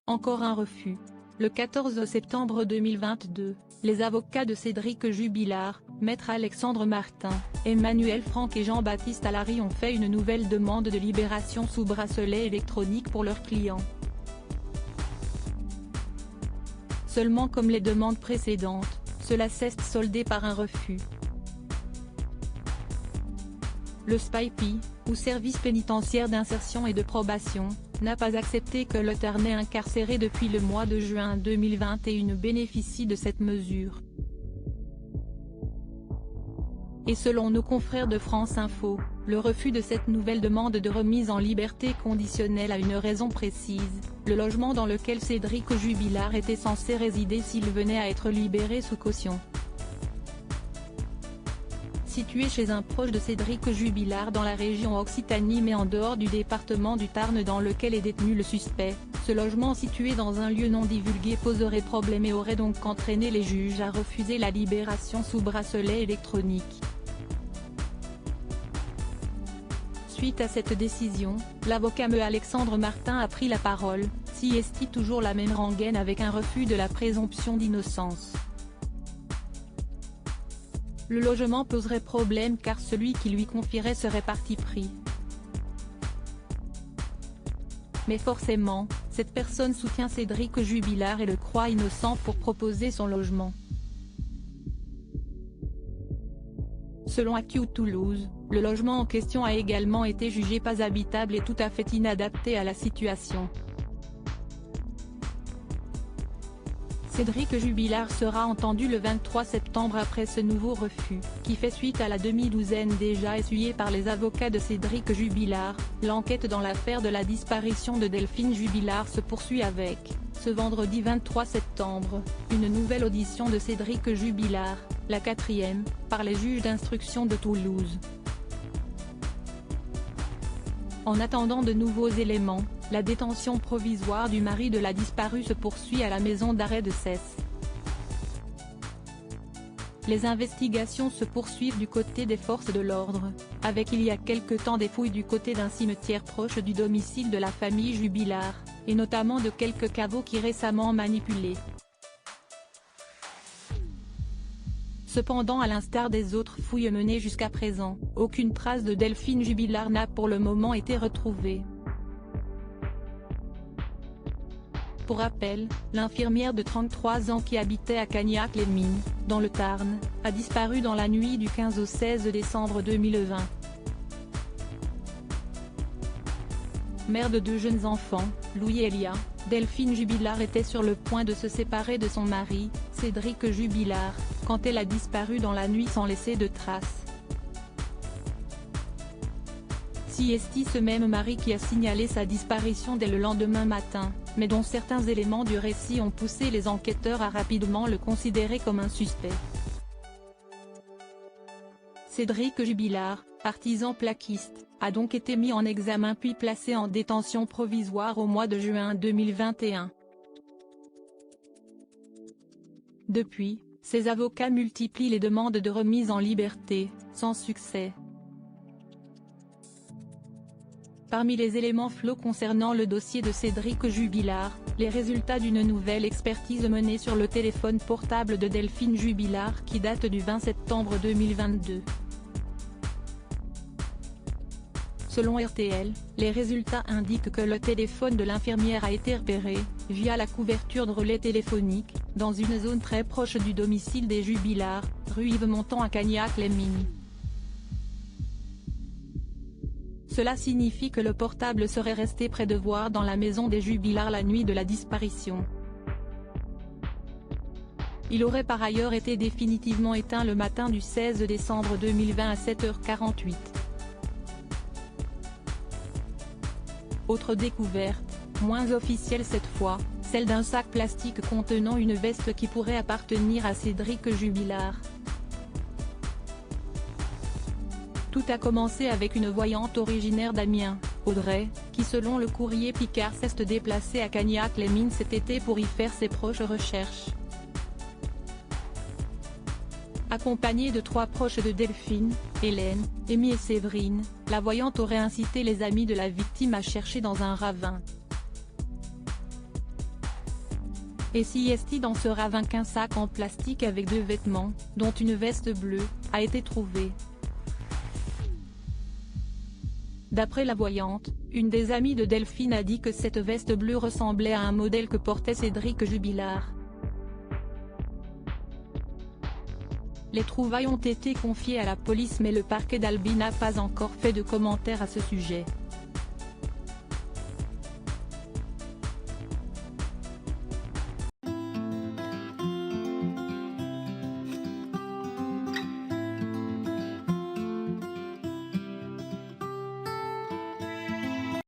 Encore un refus. Le 14 septembre 2022, les avocats de Cédric Jubilard, Maître Alexandre Martin, Emmanuel Franck et Jean-Baptiste Allary ont fait une nouvelle demande de libération sous bracelet électronique pour leurs clients. Seulement, comme les demandes précédentes, cela s'est soldé par un refus. Le SPIP, ou Service pénitentiaire d'insertion et de probation, n'a pas accepté que le Tarnais incarcéré depuis le mois de juin 2021 bénéficie de cette mesure. Et selon nos confrères de France Info, le refus de cette nouvelle demande de remise en liberté conditionnelle a une raison précise: le logement dans lequel Cédric Jubilard était censé résider s'il venait à être libéré sous caution. Situé chez un proche de Cédric Jubilard dans la région Occitanie mais en dehors du département du Tarn dans lequel est détenu le suspect, ce logement situé dans un lieu non divulgué poserait problème et aurait donc entraîné les juges à refuser la libération sous bracelet électronique. Suite à cette décision, l'avocat Me Alexandre Martin a pris la parole, si est toujours la même rengaine avec un refus de la présomption d'innocence. Le logement poserait problème car celui qui lui confierait serait parti pris. Mais forcément, cette personne soutient Cédric Jubilard et le croit innocent pour proposer son logement. Selon Actu Toulouse, le logement en question a également été jugé pas habitable et tout à fait inadapté à la situation. Cédric Jubilard sera entendu le 23 septembre après ce nouveau refus, qui fait suite à la demi-douzaine déjà essuyée par les avocats de Cédric Jubilard. L'enquête dans l'affaire de la disparition de Delphine Jubilard se poursuit avec, ce vendredi 23 septembre, une nouvelle audition de Cédric Jubilard, la 4e, par les juges d'instruction de Toulouse. En attendant de nouveaux éléments, la détention provisoire du mari de la disparue se poursuit à la maison d'arrêt de Cesse. Les investigations se poursuivent du côté des forces de l'ordre, avec il y a quelque temps des fouilles du côté d'un cimetière proche du domicile de la famille Jubilard, et notamment de quelques caveaux qui récemment manipulés. Cependant, à l'instar des autres fouilles menées jusqu'à présent, aucune trace de Delphine Jubilard n'a pour le moment été retrouvée. Pour rappel, l'infirmière de 33 ans qui habitait à Cagnac-les-Mines, dans le Tarn, a disparu dans la nuit du 15 au 16 décembre 2020. Mère de 2 jeunes enfants, Louis et Elia, Delphine Jubilard était sur le point de se séparer de son mari, Cédric Jubilard, quand elle a disparu dans la nuit sans laisser de traces. C'est ce même mari qui a signalé sa disparition dès le lendemain matin, mais dont certains éléments du récit ont poussé les enquêteurs à rapidement le considérer comme un suspect. Cédric Jubilard, artisan plaquiste, a donc été mis en examen puis placé en détention provisoire au mois de juin 2021. Depuis, ses avocats multiplient les demandes de remise en liberté, sans succès. Parmi les éléments flots concernant le dossier de Cédric Jubilard, les résultats d'une nouvelle expertise menée sur le téléphone portable de Delphine Jubilard qui date du 20 septembre 2022. Selon RTL, les résultats indiquent que le téléphone de l'infirmière a été repéré, via la couverture de relais téléphonique, dans une zone très proche du domicile des Jubilard, rue Yves-Montand à Cagnac-les-Mines. Cela signifie que le portable serait resté près de voir dans la maison des Jubilard la nuit de la disparition. Il aurait par ailleurs été définitivement éteint le matin du 16 décembre 2020 à 7h48. Autre découverte, moins officielle cette fois, celle d'un sac plastique contenant une veste qui pourrait appartenir à Cédric Jubilard. Tout a commencé avec une voyante originaire d'Amiens, Audrey, qui selon le courrier Picard s'est déplacée à Cagnac-les-Mines cet été pour y faire ses proches recherches. Accompagnée de 3 proches de Delphine, Hélène, Amy et Séverine, la voyante aurait incité les amis de la victime à chercher dans un ravin. Et si Esti dans ce ravin qu'un sac en plastique avec 2 vêtements, dont une veste bleue, a été trouvé. D'après la voyante, une des amies de Delphine a dit que cette veste bleue ressemblait à un modèle que portait Cédric Jubilard. Les trouvailles ont été confiées à la police mais le parquet d'Albi n'a pas encore fait de commentaires à ce sujet.